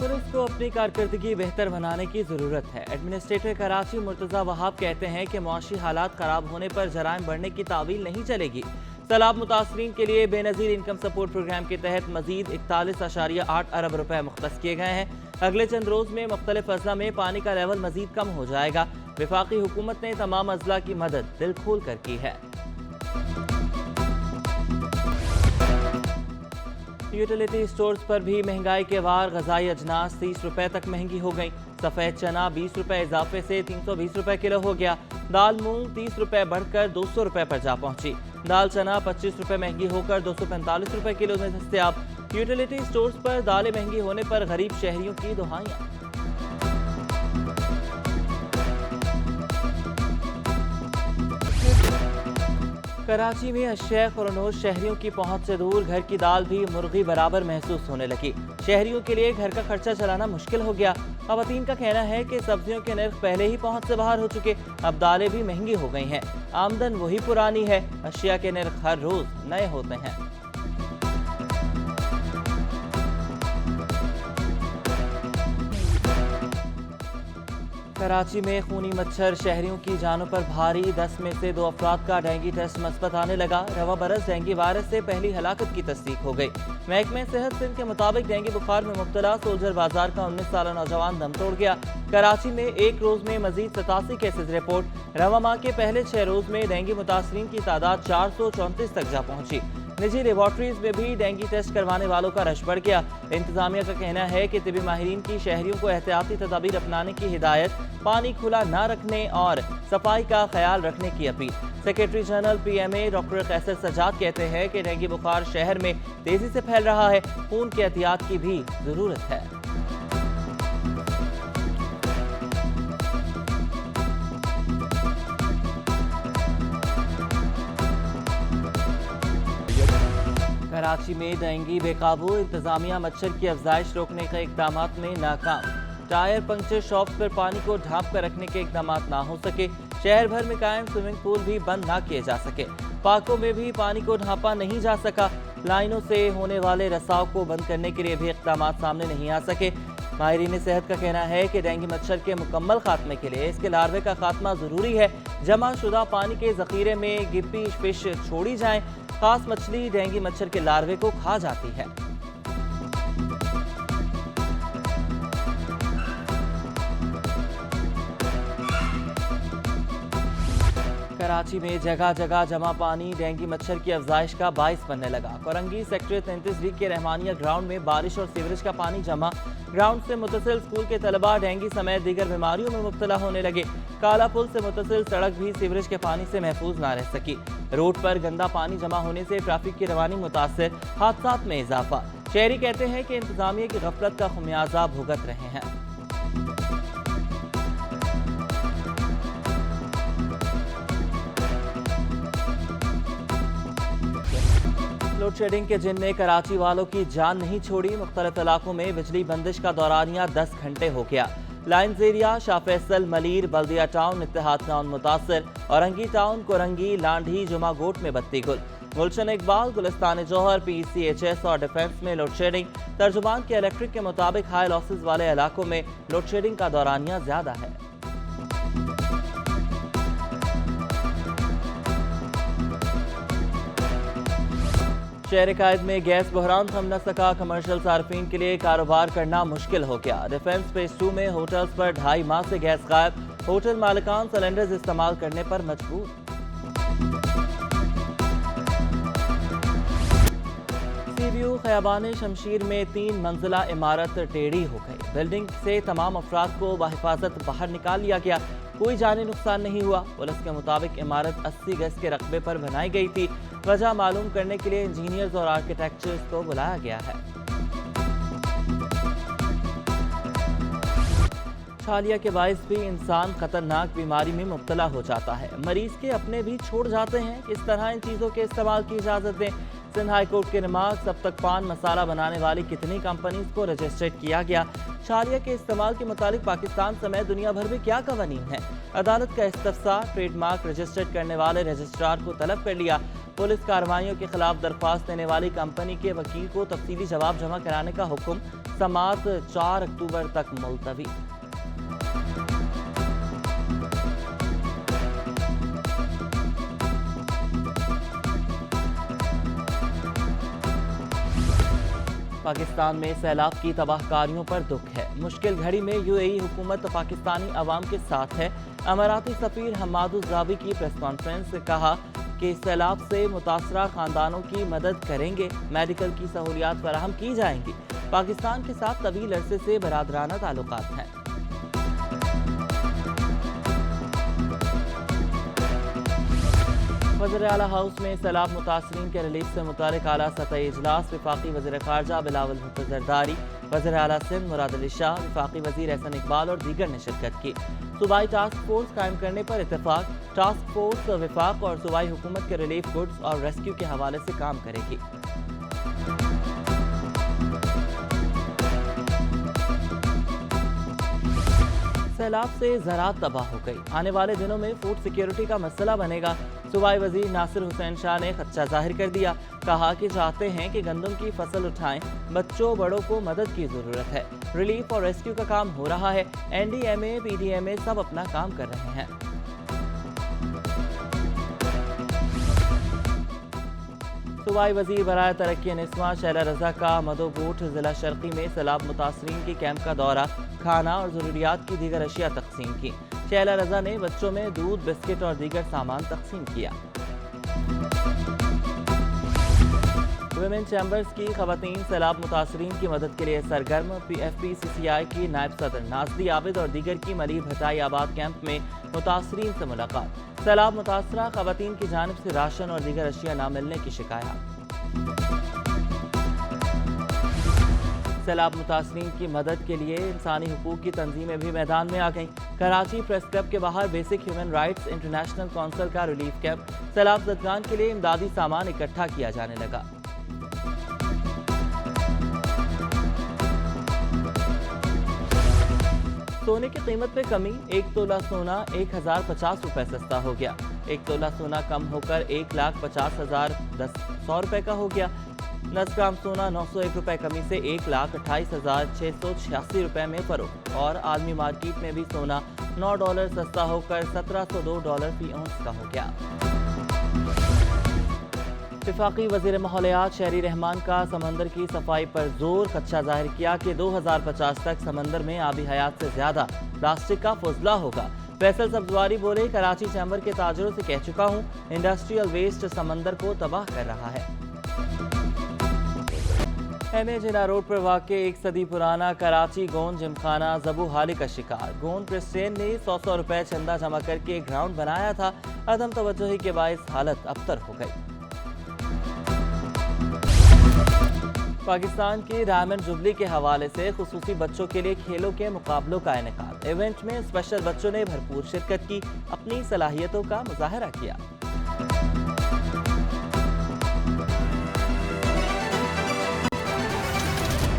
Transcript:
Police को अपनी कारकर्दगी बेहतर बनाने की जरूरत है। एडमिनिस्ट्रेटर कराची मुर्तजा वहाब कहते हैं कि मुआशी हालात खराब होने पर जराइम बढ़ने की तावील नहीं चलेगी। सैलाब मुतासरीन के लिए बेनजीर इनकम सपोर्ट प्रोग्राम के तहत मजीद 41.8 अरब रुपए मुख्तस किए गए हैं। अगले चंद रोज में मुख्तलिफ अजला में पानी का लेवल मजीद कम हो जाएगा। वफाकी हुकूमत ने तमाम अजला की मदद दिल खोल कर की है। यूटिलिटी स्टोर्स पर भी महंगाई के वार गजाई अजनास 30 रुपए तक महंगी हो गई। सफ़ेद चना 20 रुपए इजाफे से 320 रुपए किलो हो गया। दाल मूंग 30 रुपए बढ़कर 200 रुपए पर जा पहुंची। दाल चना 25 रुपए महंगी होकर 245 रुपए किलो में दस्तयाब। यूटिलिटी स्टोर्स पर दालें महंगी होने पर गरीब शहरियों की दुहाइयां। कराची में अशेख और अनोश शहरियों की पहुंच से दूर घर की दाल भी मुर्गी बराबर महसूस होने लगी। शहरियों के लिए घर का खर्चा चलाना मुश्किल हो गया। खवातीन का कहना है कि सब्जियों के नर्ख पहले ही पहुंच से बाहर हो चुके, अब दालें भी महंगी हो गई हैं। आमदन वही पुरानी है, अशिया के नर्ख हर रोज नए होते हैं। कराची में खूनी मच्छर शहरियों की जानों पर भारी। 10 में से 2 अफराद का डेंगू टेस्ट मस्बत आने लगा। रवा बरस डेंगू वायरस से पहली हलाकत की तस्दीक हो गई। महकमे सेहत सिंध के मुताबिक डेंगू बुखार में मुब्तला सोल्जर बाजार का 19 साल नौजवान दम तोड़ गया। कराची में एक रोज में मजीद 87 केसेज रिपोर्ट। रवा माह के पहले 6 रोज में डेंगू मुतासरीन की तादाद 434 तक जा पहुंची। निजी लेबॉर्ट्रीज में भी डेंगू टेस्ट करवाने वालों का रश बढ़ गया। इंतजामिया का कहना है कि तिबी माहिरीन की शहरियों को एहतियाती तदाबीर अपनाने की हिदायत, पानी खुला न रखने और सफाई का ख्याल रखने की अपील। Secretary general PMA doctor Qaiser Sajjad कहते हैं कि डेंगू बुखार शहर में तेजी से फैल रहा है, खून के एहतियात की भी जरूरत है। कराची में डेंगू बेकाबू। इंतजामिया मच्छर की अफजाइश रोकने के इकदाम में नाकाम। टायर पंक्चर शॉप्स पर पानी को ढांप कर रखने के इकदाम ना हो सके। शहर भर में कायम स्विमिंग पूल भी बंद ना किए जा सके। पार्कों में भी पानी को ढांपा नहीं जा सका। लाइनों से होने वाले रसाव को बंद करने के लिए भी इकदाम सामने नहीं आ सके। माहिरीन सेहत का कहना है कि डेंगू मच्छर के मुकम्मल खात्मे के लिए इसके लार्वे का खात्मा जरूरी है। जमा शुदा पानी के जखीरे में गिप्पी फिश छोड़ी जाएं। खास मछली डेंगू मच्छर के लार्वे को खा जाती है। कराची में जगह जगह जमा पानी डेंगू मच्छर की अफजाइश का बाइस बनने लगा। कोरंगी सेक्टर 33D के रहमानिया ग्राउंड में बारिश और सीवरेज का पानी जमा। ग्राउंड से मुतसिल स्कूल के तलबा डेंगू समेत दीगर बीमारियों में मुब्तला होने लगे। काला पुल से मुतसिल सड़क भी सीवरेज के पानी से महफूज ना रह सकी। रोड पर गंदा पानी जमा होने से ट्रैफिक की रवानी मुतासर, हादसात में इजाफा। शहरी कहते हैं कि इंतजामिया की गफलत का खमियाजा भुगत रहे हैं। लोड शेडिंग के जिन कराची वालों की जान नहीं छोड़ी। मुख्तलिफ इलाकों में बिजली बंदिश का दौरानिया 10 घंटे हो गया। लाइन्स एरिया, शाह फैसल, मलीर, बल्दिया टाउन, इत्तेहाद टाउन मुतासर, औरंगी टाउन, कोरंगी, लांढी, जुमागोट में बत्ती गुल। गुलशन इकबाल, गुलिस्तान जौहर, PCHS और डिफेंस में लोड शेडिंग। तर्जुमान के इलेक्ट्रिक के मुताबिक हाई लॉसेज वाले इलाकों में लोड शेडिंग का दौरानिया ज्यादा है। शहर कायद में गैस बहरान थम न सका। कमर्शियल सार्फिन के लिए कारोबार करना मुश्किल हो गया। डिफेंस फेज 2 में होटल्स पर 2.5 माह से गैस गायब। होटल मालिकान सिलेंडर्स इस्तेमाल करने पर मजबूर। सीव्यू खयाबान शमशीर में 3 मंजिला इमारत टेढ़ी हो गई। बिल्डिंग से तमाम अफराद को बाहिफाजत बाहर निकाल लिया गया। कोई जानी नुकसान नहीं हुआ। पुलिस के मुताबिक इमारत 80 गज के रकबे पर बनाई गई थी। वजह मालूम करने के लिए इंजीनियर्स और आर्किटेक्चर्स को बुलाया गया है। छालिया के बाइस भी इंसान खतरनाक बीमारी में मुब्तला हो जाता है। मरीज के अपने भी छोड़ जाते हैं। किस तरह इन चीज़ों के इस्तेमाल की इजाज़त दें। सिंध हाई कोर्ट के रिमार्क्स। अब तक पान मसाला बनाने वाली कितनी कंपनीज को रजिस्टर्ड किया गया। छालिया के इस्तेमाल के मुतालिक पाकिस्तान समेत दुनिया भर में क्या कवानीन है। अदालत का इस्तफसार। ट्रेडमार्क रजिस्टर्ड करने वाले रजिस्ट्रार को तलब कर लिया। पुलिस कार्रवाइयों के खिलाफ दरख्वास्त देने वाली कंपनी के वकील को तफसीली जवाब जमा कराने का हुक्म, समाअत 4 अक्टूबर तक मुलतवी। पाकिस्तान में सैलाब की तबाहकारियों पर दुख है। मुश्किल घड़ी में यूएई हुकूमत पाकिस्तानी अवाम के साथ है। अमाराती सफीर हम्मादुल ज़ावी की प्रेस कॉन्फ्रेंस से कहा कि सैलाब से मुतासरा खानदानों की मदद करेंगे, मेडिकल की सहूलियात फराहम की जाएंगी। पाकिस्तान के साथ तवील अरसे से बरादराना ताल्लुकात हैं। वज़ीर आला हाउस में सैलाब मुतासरीन के रिलीफ से मुतालिक आला सतही इजलास। वफाकी वज़ीर ख़ारजा बिलावल भुट्टो ज़रदारी, वज़ीर आला सिंध मुराद अली शाह, वफाकी वज़ीर एहसन इकबाल और दीगर ने शिरकत की। सूबाई टास्क फोर्स कायम करने पर इत्तेफाक। टास्क फोर्स वफाक और सूबाई हुकूमत के रिलीफ गुड्स और रेस्क्यू के हवाले से काम करेगी। सैलाब से ज़राअत तबाह हो गई। आने वाले दिनों में फूड सिक्योरिटी का मसला बनेगा। सूबाई वज़ीर नासिर हुसैन शाह ने खदशा जाहिर कर दिया। कहा कि चाहते हैं कि गंदम की फसल उठाएं, बच्चों बड़ों को मदद की ज़रूरत है। रिलीफ और रेस्क्यू का काम हो रहा है। NDMA PDMA सब अपना काम कर रहे हैं। सूबाई वज़ीर बराए तरक्की निस्वा शैला रज़ा का मदोबूट ज़िला शर्की में सैलाब मुतासरीन के कैंप का दौरा, खाना और ज़रूरियात की दीगर अशिया तकसीम की। शैला रज़ा ने बच्चों में दूध, बिस्किट और दीगर सामान तकसीम किया। वुमेन चैम्बर्स की खवातीन सैलाब मुतासरीन की मदद के लिए सरगर्म। FPCCI की नायब सदर नाज़ली आबिद और दीगर की मलिक भटाई आबाद कैंप में मुतासरीन से मुलाकात। सैलाब मुतासरा खवातीन की जानिब से राशन और दीगर अशिया न मिलने की शिकायत। सैलाब मुतासरीन की मदद के लिए इंसानी हुकूक की तंजीमें भी मैदान में आ गईं। कराची प्रेस क्लब के बाहर basic human rights international council का रिलीफ कैंप। सैलाब ज़दगान के लिए इमदादी सामान इकट्ठा किया जाने लगा। सोने की कीमत में कमी। 1 तोला सोना 1050 रुपए सस्ता हो गया। 1 तोला सोना कम होकर 1,50,100 रुपए का हो गया। 10 ग्राम सोना 901 रुपए कमी से 1,28,686 रुपए में फरोख्त। और आलमी मार्केट में भी सोना $9 सस्ता होकर $1,702 फी औंस का हो गया। वफाकी वज़ीर माहौलियात शहरी रहमान का समंदर की सफाई पर जोर। खदशा जाहिर किया कि 2050 तक समंदर में आबी हयात से ज्यादा प्लास्टिक का फुजला होगा। फैसल सब्जवारी बोले, कराची चैम्बर के ताजरों से कह चुका हूँ, इंडस्ट्रियल वेस्ट समंदर को तबाह कर रहा है। MA जिना रोड पर वाक़े 1 सदी पुराना कराची गोंद जिमखाना ज़बू हाली का शिकार। गोंद प्रेस्टेन ने 100 रुपए चंदा जमा करके ग्राउंड बनाया था। अदम तवज्जोही के बायस हालत अबतर हो गई। पाकिस्तान की डायमंड जुबली के हवाले से खुसूसी बच्चों के लिए खेलों के मुकाबलों का इनेकाद। इवेंट में स्पेशल बच्चों ने भरपूर शिरकत की, अपनी सलाहियतों का मुजाहरा किया।